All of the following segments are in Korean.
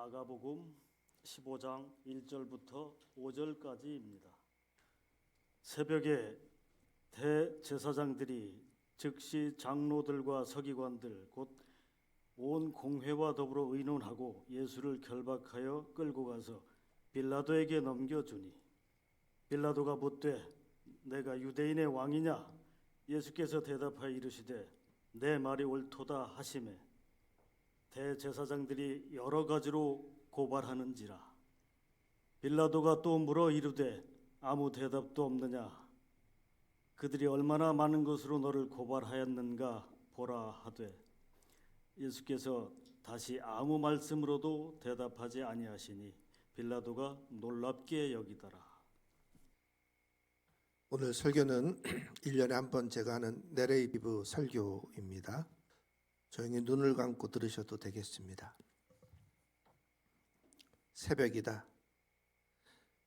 마가복음 15장 1절부터 5절까지입니다. 새벽에 대제사장들이 즉시 장로들과 서기관들 곧 온 공회와 더불어 의논하고 예수를 결박하여 끌고 가서 빌라도에게 넘겨주니 빌라도가 묻되 내가 유대인의 왕이냐? 예수께서 대답하여 이르시되 내 말이 옳도다 하시매 대제사장들이 여러 가지로 고발하는지라. 빌라도가 또 물어 이르되 아무 대답도 없느냐? 그들이 얼마나 많은 것으로 너를 고발하였는가 보라 하되 예수께서 다시 아무 말씀으로도 대답하지 아니하시니 빌라도가 놀랍게 여기더라. 오늘 설교는 1년에 한 번 제가 하는 내레이티브 설교입니다. 조용히 눈을 감고 들으셔도 되겠습니다. 새벽이다.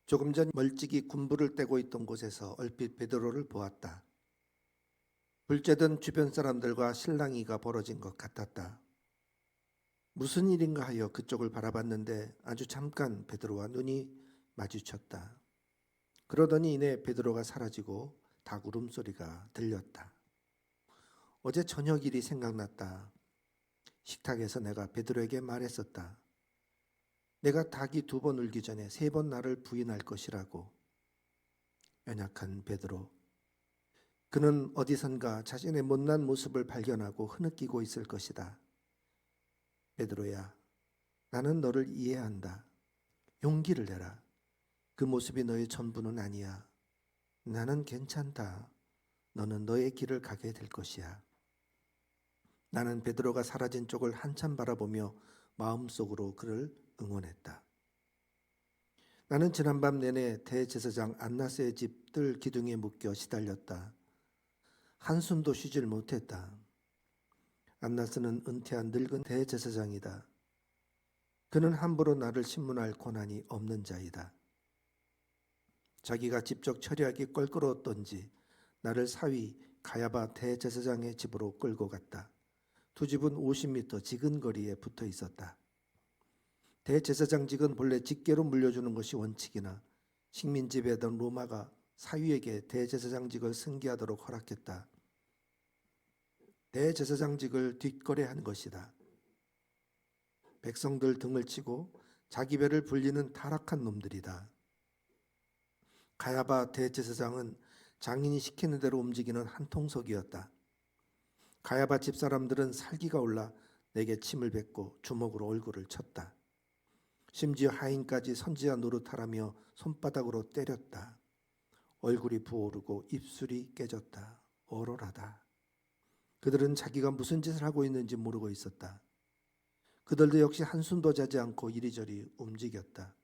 조금 전 멀찍이 군부를 떼고 있던 곳에서 얼핏 베드로를 보았다. 불 쬐던 주변 사람들과 실랑이가 벌어진 것 같았다. 무슨 일인가 하여 그쪽을 바라봤는데 아주 잠깐 베드로와 눈이 마주쳤다. 그러더니 이내 베드로가 사라지고 닭 울음소리가 들렸다. 어제 저녁 일이 생각났다. 식탁에서 내가 베드로에게 말했었다. 내가 닭이 2번 울기 전에 3번 나를 부인할 것이라고. 연약한 베드로. 그는 어디선가 자신의 못난 모습을 발견하고 흐느끼고 있을 것이다. 베드로야, 나는 너를 이해한다. 용기를 내라. 그 모습이 너의 전부는 아니야. 나는 괜찮다. 너는 너의 길을 가게 될 것이야. 나는 베드로가 사라진 쪽을 한참 바라보며 마음속으로 그를 응원했다. 나는 지난밤 내내 대제사장 안나스의 집 뜰 기둥에 묶여 시달렸다. 한숨도 쉬질 못했다. 안나스는 은퇴한 늙은 대제사장이다. 그는 함부로 나를 신문할 권한이 없는 자이다. 자기가 직접 처리하기 껄끄러웠던지 나를 사위 가야바 대제사장의 집으로 끌고 갔다. 2집은 50m 지근 거리에 붙어 있었다. 대제사장직은 본래 직계로 물려주는 것이 원칙이나 식민지배던 로마가 사위에게 대제사장직을 승계하도록 허락했다. 대제사장직을 뒷거래한 것이다. 백성들 등을 치고 자기 배를 불리는 타락한 놈들이다. 가야바 대제사장은 장인이 시키는 대로 움직이는 한통속이었다. 가야바 집사람들은 살기가 올라 내게 침을 뱉고 주먹으로 얼굴을 쳤다. 심지어 하인까지 선지자 노릇하라며 손바닥으로 때렸다. 얼굴이 부어오르고 입술이 깨졌다. 얼얼하다. 그들은 자기가 무슨 짓을 하고 있는지 모르고 있었다. 그들도 역시 한숨도 자지 않고 이리저리 움직였다.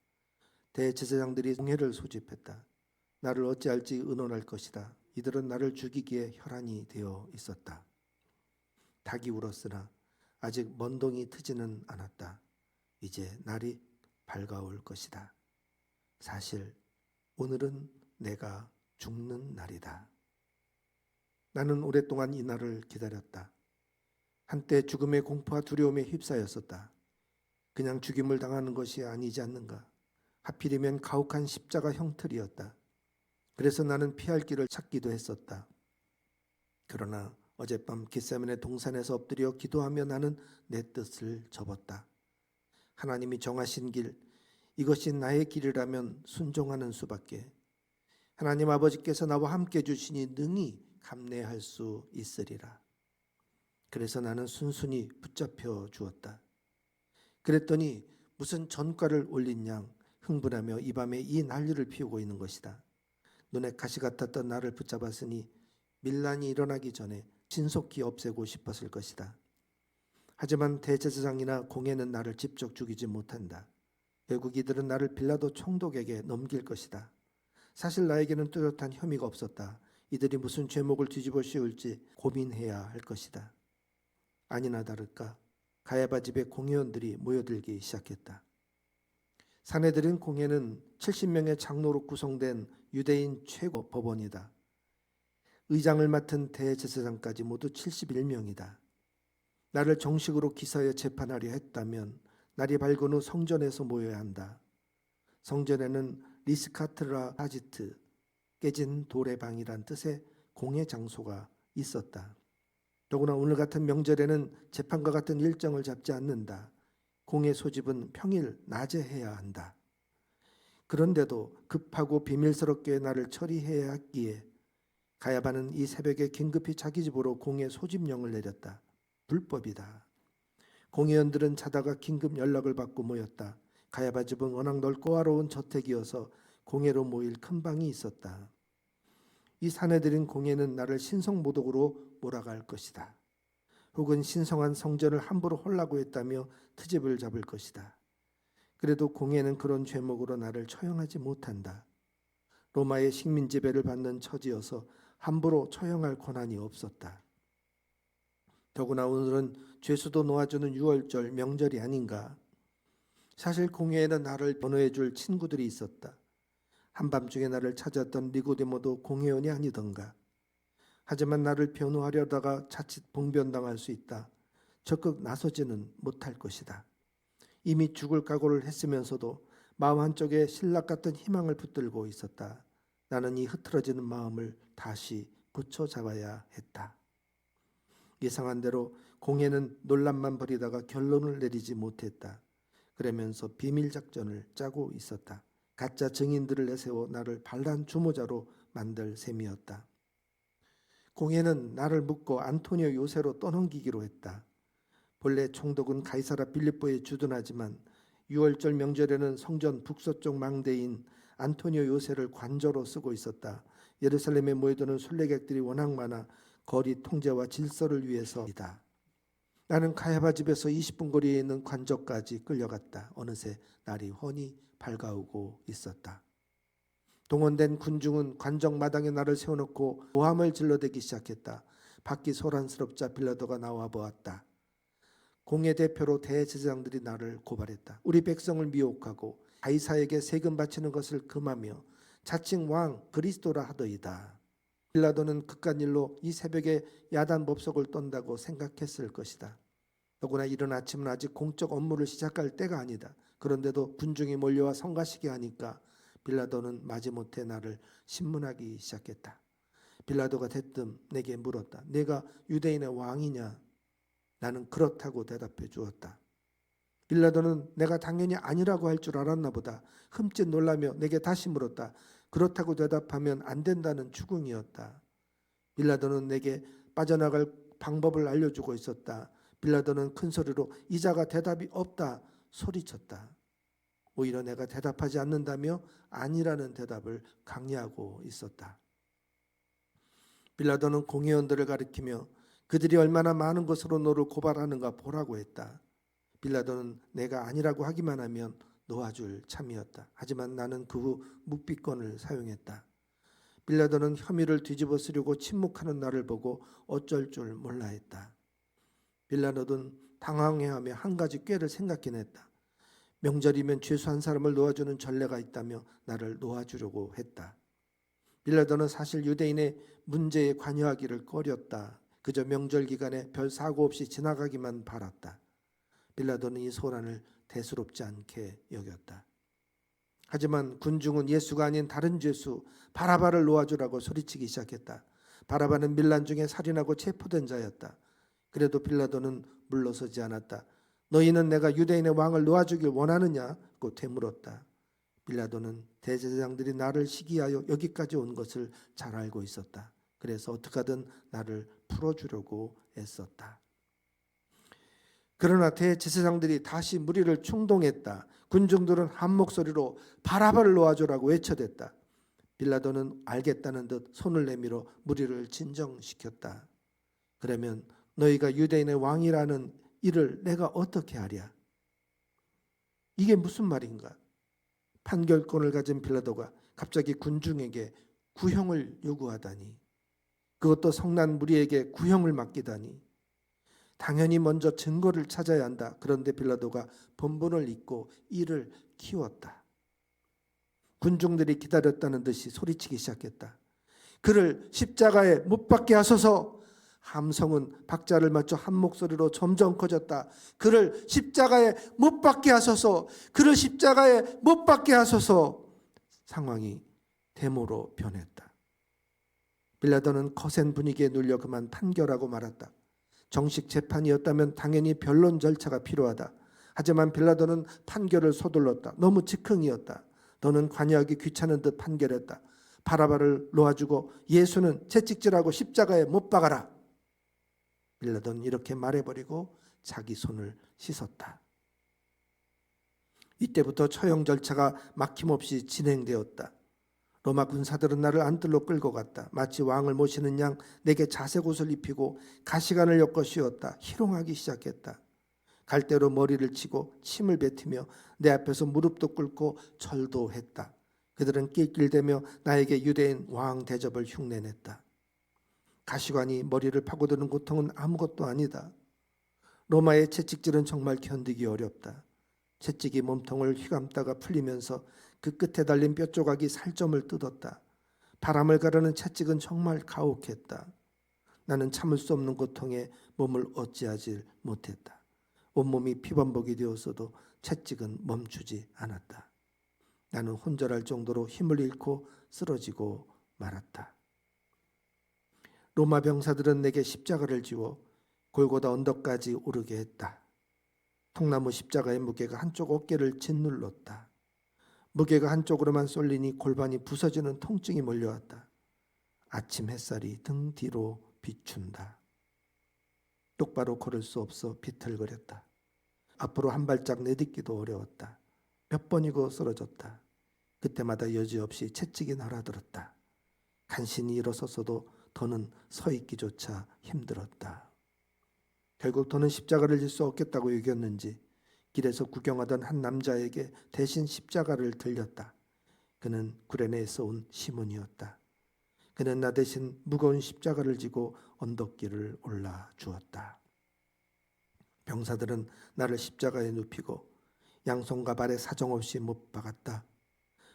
대제사장들이 공회를 소집했다. 나를 어찌할지 의논할 것이다. 이들은 나를 죽이기에 혈안이 되어 있었다. 닭이 울었으나 아직 먼동이 트지는 않았다. 이제 날이 밝아올 것이다. 사실 오늘은 내가 죽는 날이다. 나는 오랫동안 이 날을 기다렸다. 한때 죽음의 공포와 두려움에 휩싸였었다. 그냥 죽임을 당하는 것이 아니지 않는가. 하필이면 가혹한 십자가 형틀이었다. 그래서 나는 피할 길을 찾기도 했었다. 그러나 어젯밤 겟세마네 동산에서 엎드려 기도하며 나는 내 뜻을 접었다. 하나님이 정하신 길, 이것이 나의 길이라면 순종하는 수밖에. 하나님 아버지께서 나와 함께 주시니 능히 감내할 수 있으리라. 그래서 나는 순순히 붙잡혀 주었다. 그랬더니 무슨 전과를 올린 양 흥분하며 이 밤에 이 난리를 피우고 있는 것이다. 눈에 가시 같았던 나를 붙잡았으니 밀란이 일어나기 전에 신속히 없애고 싶었을 것이다. 하지만 대제사장이나 공회는 나를 직접 죽이지 못한다. 결국 이들은 나를 빌라도 총독에게 넘길 것이다. 사실 나에게는 뚜렷한 혐의가 없었다. 이들이 무슨 죄목을 뒤집어 씌울지 고민해야 할 것이다. 아니나 다를까 가야바 집의 공회원들이 모여들기 시작했다. 사내들인 공회는 70명의 장로로 구성된 유대인 최고 법원이다. 의장을 맡은 대제사장까지 모두 71명이다. 나를 정식으로 기사에 재판하려 했다면 날이 밝은 후 성전에서 모여야 한다. 성전에는 리스카트라 하지트, 깨진 돌의 방이란 뜻의 공회 장소가 있었다. 더구나 오늘 같은 명절에는 재판과 같은 일정을 잡지 않는다. 공회 소집은 평일 낮에 해야 한다. 그런데도 급하고 비밀스럽게 나를 처리해야 했기에 가야바는 이 새벽에 긴급히 자기 집으로 공회 소집령을 내렸다. 불법이다. 공회원들은 자다가 긴급 연락을 받고 모였다. 가야바 집은 워낙 넓고 화로운 저택이어서 공회로 모일 큰 방이 있었다. 이 사내들인 공회는 나를 신성모독으로 몰아갈 것이다. 혹은 신성한 성전을 함부로 헐라고 했다며 트집을 잡을 것이다. 그래도 공회는 그런 죄목으로 나를 처형하지 못한다. 로마의 식민 지배를 받는 처지여서 함부로 처형할 권한이 없었다. 더구나 오늘은 죄수도 놓아주는 유월절 명절이 아닌가. 사실 공회에는 나를 변호해 줄 친구들이 있었다. 한밤중에 나를 찾았던 니고데모도 공회원이 아니던가. 하지만 나를 변호하려다가 자칫 봉변당할 수 있다. 적극 나서지는 못할 것이다. 이미 죽을 각오를 했으면서도 마음 한쪽에 신락 같은 희망을 붙들고 있었다. 나는 이 흐트러지는 마음을 다시 붙여잡아야 했다. 예상한 대로 공회는 논란만 벌이다가 결론을 내리지 못했다. 그러면서 비밀 작전을 짜고 있었다. 가짜 증인들을 내세워 나를 반란 주모자로 만들 셈이었다. 공회는 나를 묶고 안토니오 요새로 떠넘기기로 했다. 본래 총독은 가이사라 빌립보에 주둔하지만 6월절 명절에는 성전 북서쪽 망대인 안토니오 요새를 관저로 쓰고 있었다. 예루살렘에 모여드는 순례객들이 워낙 많아 거리 통제와 질서를 위해서이다. 나는 가야바 집에서 20분 거리에 있는 관저까지 끌려갔다. 어느새 날이 훤히 밝아오고 있었다. 동원된 군중은 관정 마당에 나를 세워놓고 모함을 질러대기 시작했다. 밖이 소란스럽자 빌라도가 나와 보았다. 공회 대표로 대제사장들이 나를 고발했다. 우리 백성을 미혹하고 가이사에게 세금 바치는 것을 금하며 자칭 왕 그리스도라 하더이다. 빌라도는 그깟 일로 이 새벽에 야단 법석을 떤다고 생각했을 것이다. 더구나 이른 아침은 아직 공적 업무를 시작할 때가 아니다. 그런데도 군중이 몰려와 성가시게 하니까 빌라도는 마지못해 나를 신문하기 시작했다. 빌라도가 대뜸 내게 물었다. 내가 유대인의 왕이냐? 나는 그렇다고 대답해 주었다. 빌라도는 내가 당연히 아니라고 할 줄 알았나 보다. 흠칫 놀라며 내게 다시 물었다. 그렇다고 대답하면 안 된다는 추궁이었다. 빌라도는 내게 빠져나갈 방법을 알려주고 있었다. 빌라도는 큰 소리로 이자가 대답이 없다 소리쳤다. 오히려 내가 대답하지 않는다며 아니라는 대답을 강요하고 있었다. 빌라도는 공회원들을 가리키며 그들이 얼마나 많은 것으로 너를 고발하는가 보라고 했다. 빌라도는 내가 아니라고 하기만 하면 놓아줄 참이었다. 하지만 나는 그 후 묵비권을 사용했다. 빌라도는 혐의를 뒤집어 쓰려고 침묵하는 나를 보고 어쩔 줄 몰라 했다. 빌라도는 당황해하며 한 가지 꾀를 생각해냈다. 명절이면 죄수 한 사람을 놓아주는 전례가 있다며 나를 놓아주려고 했다. 빌라도는 사실 유대인의 문제에 관여하기를 꺼렸다. 그저 명절 기간에 별 사고 없이 지나가기만 바랐다. 빌라도는 이 소란을 대수롭지 않게 여겼다. 하지만 군중은 예수가 아닌 다른 죄수 바라바를 놓아주라고 소리치기 시작했다. 바라바는 밀란 중에 살인하고 체포된 자였다. 그래도 빌라도는 물러서지 않았다. 너희는 내가 유대인의 왕을 놓아주길 원하느냐고 되물었다. 빌라도는 대제사장들이 나를 시기하여 여기까지 온 것을 잘 알고 있었다. 그래서 어떻게든 나를 풀어주려고 애썼다. 그러나 대제사장들이 다시 무리를 충동했다. 군중들은 한 목소리로 바라바를 놓아주라고 외쳐댔다. 빌라도는 알겠다는 듯 손을 내밀어 무리를 진정시켰다. 그러면 너희가 유대인의 왕이라는 일을 내가 어떻게 하랴? 이게 무슨 말인가? 판결권을 가진 빌라도가 갑자기 군중에게 구형을 요구하다니, 그것도 성난 무리에게 구형을 맡기다니. 당연히 먼저 증거를 찾아야 한다. 그런데 빌라도가 본분을 잊고 이를 키웠다. 군중들이 기다렸다는 듯이 소리치기 시작했다. 그를 십자가에 못 박게 하소서! 함성은 박자를 맞춰 한 목소리로 점점 커졌다. 그를 십자가에 못 박게 하소서. 그를 십자가에 못 박게 하소서. 상황이 데모로 변했다. 빌라도는 거센 분위기에 눌려 그만 판결하고 말았다. 정식 재판이었다면 당연히 변론 절차가 필요하다. 하지만 빌라도는 판결을 서둘렀다. 너무 즉흥이었다. 너는 관여하기 귀찮은 듯 판결했다. 바라바를 놓아주고 예수는 채찍질하고 십자가에 못 박아라. 빌라도는 이렇게 말해버리고 자기 손을 씻었다. 이때부터 처형 절차가 막힘없이 진행되었다. 로마 군사들은 나를 안뜰로 끌고 갔다. 마치 왕을 모시는 양 내게 자색옷을 입히고 가시관을 엮어 씌웠다. 희롱하기 시작했다. 갈대로 머리를 치고 침을 뱉으며 내 앞에서 무릎도 꿇고 절도 했다. 그들은 낄낄대며 나에게 유대인 왕 대접을 흉내냈다. 가시관이 머리를 파고드는 고통은 아무것도 아니다. 로마의 채찍질은 정말 견디기 어렵다. 채찍이 몸통을 휘감다가 풀리면서 그 끝에 달린 뼈 조각이 살점을 뜯었다. 바람을 가르는 채찍은 정말 가혹했다. 나는 참을 수 없는 고통에 몸을 어찌하지 못했다. 온몸이 피범벅이 되었어도 채찍은 멈추지 않았다. 나는 혼절할 정도로 힘을 잃고 쓰러지고 말았다. 로마 병사들은 내게 십자가를 지워 골고다 언덕까지 오르게 했다. 통나무 십자가의 무게가 한쪽 어깨를 짓눌렀다. 무게가 한쪽으로만 쏠리니 골반이 부서지는 통증이 몰려왔다. 아침 햇살이 등 뒤로 비춘다. 똑바로 걸을 수 없어 비틀거렸다. 앞으로 한 발짝 내딛기도 어려웠다. 몇 번이고 쓰러졌다. 그때마다 여지없이 채찍이 날아들었다. 간신히 일어섰어도 더는 서 있기조차 힘들었다. 결국 더는 십자가를 질 수 없겠다고 여겼는지 길에서 구경하던 한 남자에게 대신 십자가를 들렸다. 그는 구레네에서 온 시몬이었다. 그는 나 대신 무거운 십자가를 지고 언덕길을 올라 주었다. 병사들은 나를 십자가에 눕히고 양손과 발에 사정없이 못 박았다.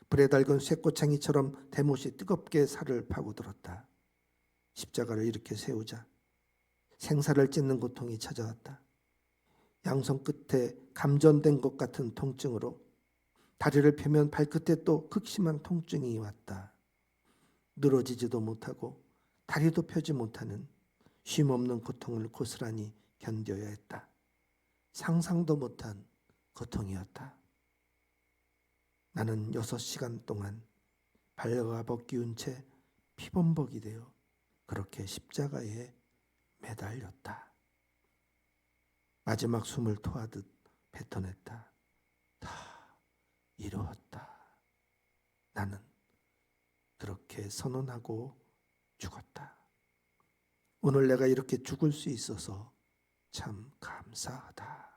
불에 달군 쇠꼬챙이처럼 대못이 뜨겁게 살을 파고들었다. 십자가를 이렇게 세우자 생사를 찢는 고통이 찾아왔다. 양손 끝에 감전된 것 같은 통증으로 다리를 펴면 발끝에 또 극심한 통증이 왔다. 늘어지지도 못하고 다리도 펴지 못하는 쉼없는 고통을 고스란히 견뎌야 했다. 상상도 못한 고통이었다. 나는 6시간 동안 발과 벗기운 채 피범벅이 되어 그렇게 십자가에 매달렸다. 마지막 숨을 토하듯 뱉어냈다. 다 이루었다. 나는 그렇게 선언하고 죽었다. 오늘 내가 이렇게 죽을 수 있어서 참 감사하다.